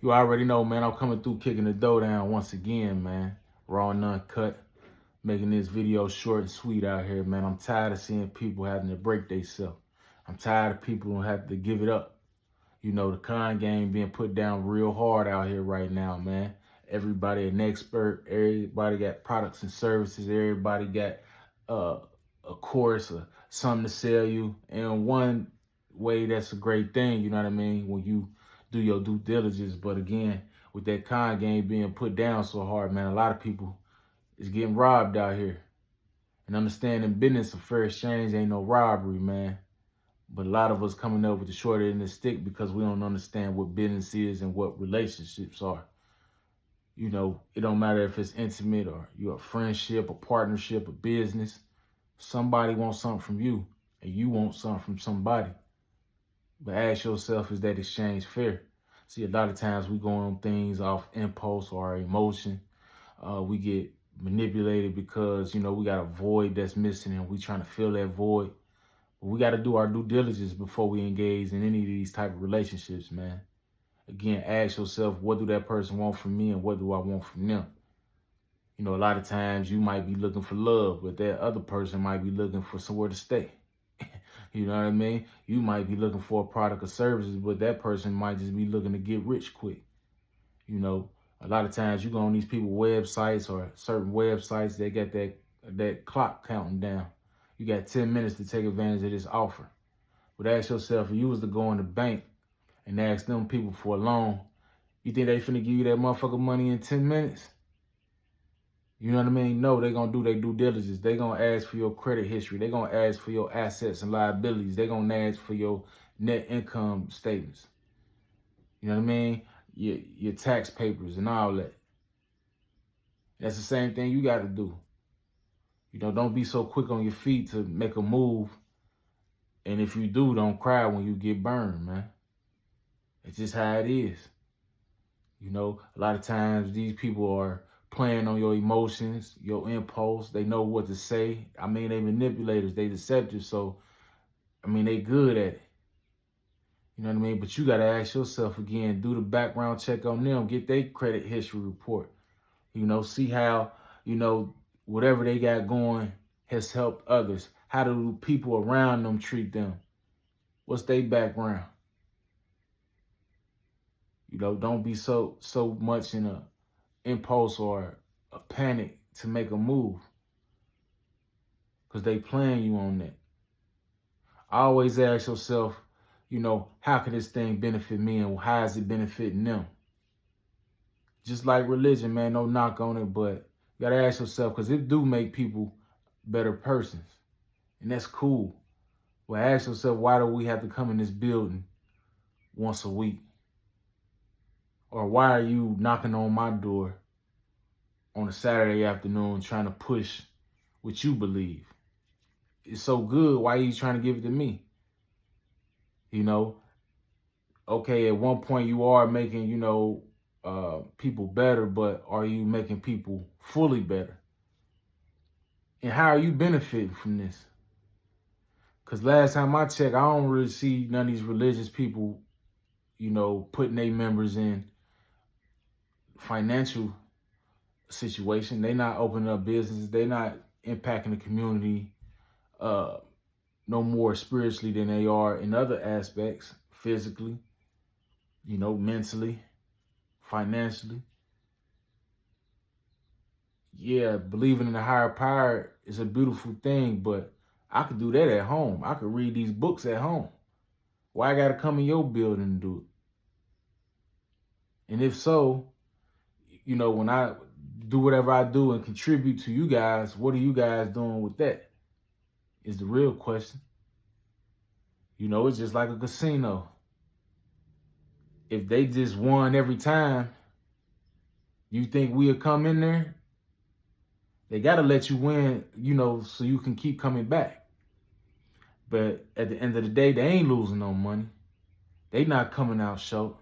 You already know, man, I'm coming through kicking the dough down once again, man. Raw and uncut. Making this video short and sweet out here, man. I'm tired of seeing people having to break themselves. I'm tired of people who have to give it up. You know, the con game being put down real hard out here right now, man. Everybody an expert. Everybody got products and services. Everybody got uh, a course or something to sell you. And one way, that's a great thing, you know what I mean, when you do your due diligence. But again, with that con game being put down so hard, man, a lot of people is getting robbed out here. And understanding business, a fair exchange ain't no robbery, man. But a lot of us coming up with the short end of the stick because we don't understand what business is and what relationships are. You know, it don't matter if it's intimate or you're a friendship, a partnership, a business. Somebody wants something from you and you want something from somebody. But ask yourself, is that exchange fair? See, a lot of times we go on things off impulse or emotion. We get manipulated because, you know, we got a void that's missing and we trying to fill that void. But we got to do our due diligence before we engage in any of these type of relationships, man. Again, ask yourself, what do that person want from me and what do I want from them? You know, a lot of times you might be looking for love, but that other person might be looking for somewhere to stay. You know what I mean? You might be looking for a product or services, but that person might just be looking to get rich quick. You know, a lot of times you go on these people's websites or certain websites, they got that clock counting down. You got 10 minutes to take advantage of this offer. But ask yourself, if you was to go in the bank and ask them people for a loan, you think they finna give you that motherfucker money in 10 minutes? You know what I mean? No, they gonna do their due diligence. They gonna ask for your credit history. They gonna ask for your assets and liabilities. They gonna ask for your net income statements. You know what I mean? Your tax papers and all that. That's the same thing you got to do. You know, don't be so quick on your feet to make a move. And if you do, don't cry when you get burned, man. It's just how it is. You know, a lot of times these people are playing on your emotions, your impulse. They know what to say. I mean, they manipulators, they deceptive. So, I mean, they good at it. You know what I mean? But you got to ask yourself again, do the background check on them, get their credit history report. You know, see how, you know, whatever they got going has helped others. How do people around them treat them? What's their background? You know, don't be so much in a impulse or a panic to make a move, because they playing you on that. Always ask yourself, you know, how can this thing benefit me and how is it benefiting them? Just like religion, man, no knock on it, but you gotta ask yourself, because it do make people better persons, and that's cool. Well, ask yourself, why do we have to come in this building once a week? Or why are you knocking on my door on a Saturday afternoon trying to push what you believe? It's so good, why are you trying to give it to me? You know, okay, at one point you are making, you know, people better, but are you making people fully better? And how are you benefiting from this? Because last time I checked, I don't really see none of these religious people, you know, putting their members in financial situation. They not opening up businesses. They not impacting the community no more spiritually than they are in other aspects, physically, you know, mentally, financially. Yeah, believing in a higher power is a beautiful thing, but I could do that at home. I could read these books at home. Why I gotta come in your building and do it? And if so, you know, when I do whatever I do and contribute to you guys, what are you guys doing with that? Is the real question. You know, it's just like a casino. If they just won every time, you think we'll come in there? They got to let you win, you know, so you can keep coming back. But at the end of the day, they ain't losing no money. They not coming out short.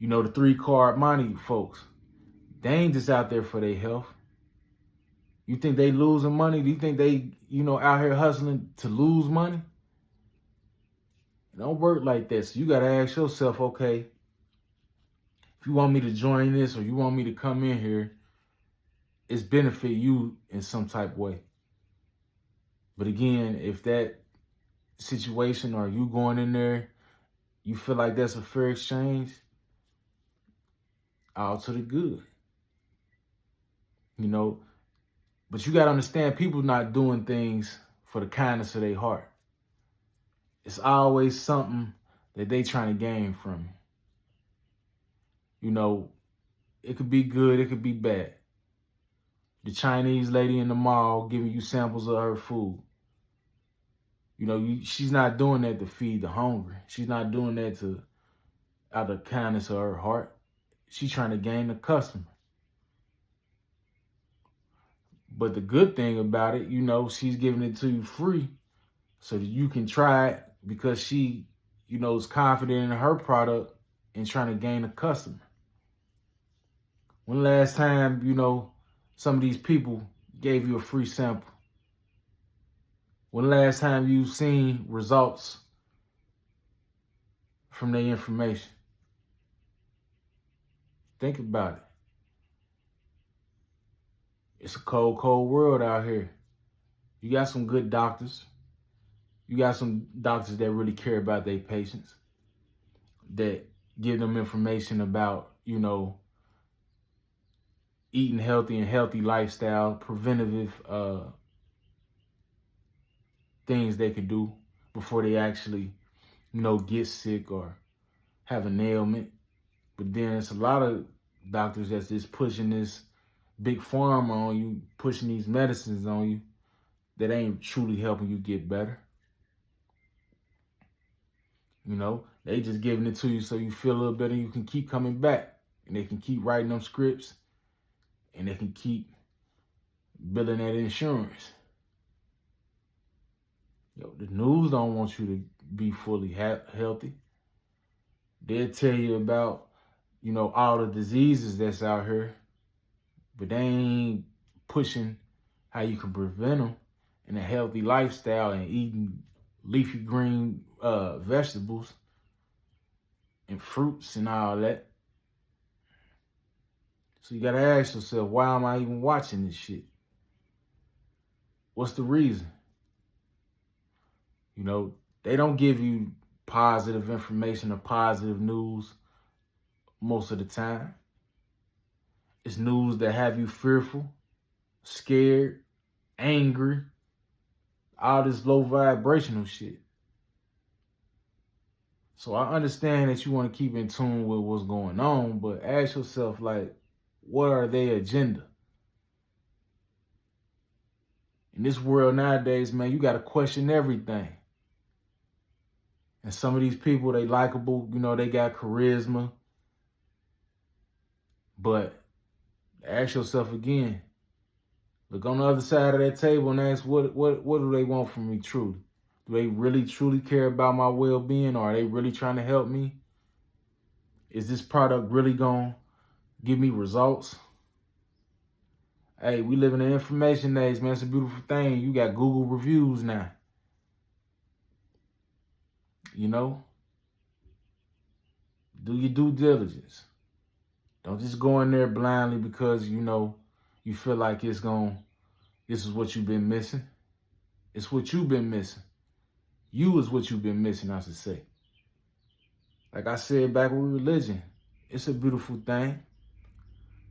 You know, the 3-card money folks, they ain't just out there for their health. You think they losing money? Do you think they, you know, out here hustling to lose money? It don't work like that. So you got to ask yourself, okay, If you want me to join this or you want me to come in here, it's benefit you in some type of way. But again, if that situation or you going in there, you feel like that's a fair exchange, all to the good. You know, but you got to understand, people not doing things for the kindness of their heart. It's always something that they trying to gain from you. You know, it could be good, it could be bad. The Chinese lady in the mall giving you samples of her food. You know, she's not doing that to feed the hungry. She's not doing that out of kindness of her heart. She's trying to gain the customer. But the good thing about it, you know, she's giving it to you free so that you can try it because she, you know, is confident in her product and trying to gain a customer. When last time, you know, some of these people gave you a free sample? When last time you've seen results from their information? Think about it. It's a cold, cold world out here. You got some good doctors. You got some doctors that really care about their patients, that give them information about, you know, eating healthy and healthy lifestyle, preventative things they could do before they actually, you know, get sick or have an ailment. But then it's a lot of doctors that's just pushing this big pharma on you, pushing these medicines on you that ain't truly helping you get better. You know, they just giving it to you so you feel a little better and you can keep coming back. And they can keep writing them scripts and they can keep billing that insurance. Yo, the news don't want you to be fully healthy. They'll tell you about, you know, all the diseases that's out here, but they ain't pushing how you can prevent them in a healthy lifestyle and eating leafy green vegetables and fruits and all that. So you gotta ask yourself, why am I even watching this shit? What's the reason? You know, they don't give you positive information or positive news most of the time. It's news that have you fearful, scared, angry, all this low vibrational shit. So I understand that you want to keep in tune with what's going on, but ask yourself, like, what are their agenda? In this world nowadays, man, you got to question everything. And some of these people, they likable, you know, they got charisma. But ask yourself again, look on the other side of that table and ask, what do they want from me truly? Do they really, truly care about my well-being, or are they really trying to help me? Is this product really going to give me results? Hey, we live in the information age, man. It's a beautiful thing. You got Google reviews now. You know? Do your due diligence. Don't just go in there blindly because, you know, you feel like this is what you've been missing. It's what you've been missing. You is what you've been missing, I should say. Like I said back with religion, it's a beautiful thing.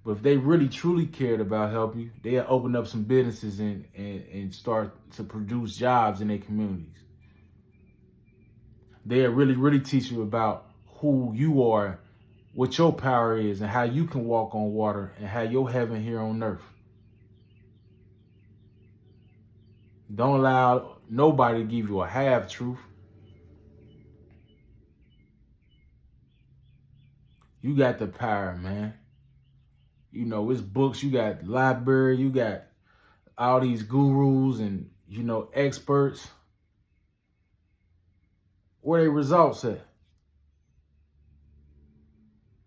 But if they really truly cared about helping you, they'll open up some businesses and start to produce jobs in their communities. They'll really teach you about who you are, what your power is, and how you can walk on water and how your heaven here on earth. Don't allow nobody to give you a half truth. You got the power, man. You know, it's books, you got library, you got all these gurus and, you know, experts. Where they results at?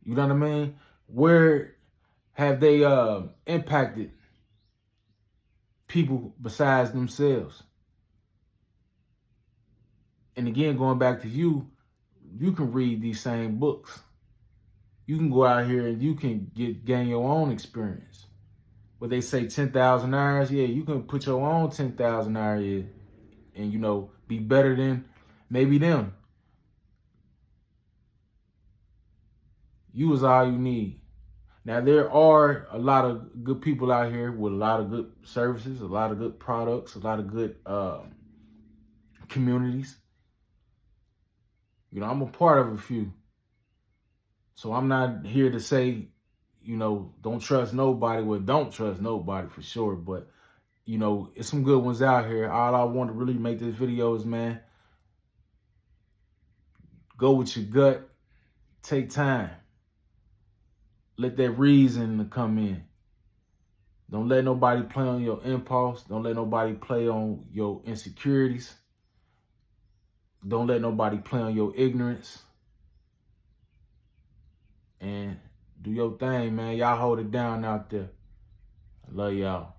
You know what I mean? Where have they impacted people besides themselves? And again, going back to you, you can read these same books. You can go out here and you can gain your own experience. But they say 10,000 hours, yeah, you can put your own 10,000 hours in and, you know, be better than maybe them. You is all you need. Now, there are a lot of good people out here with a lot of good services, a lot of good products, a lot of good communities. You know, I'm a part of a few. So I'm not here to say, you know, don't trust nobody. Well, don't trust nobody for sure. But, you know, it's some good ones out here. All I want to really make this video is, man, go with your gut. Take time. Let that reason come in. Don't let nobody play on your impulse. Don't let nobody play on your insecurities. Don't let nobody play on your ignorance. And do your thing, man. Y'all hold it down out there. I love y'all.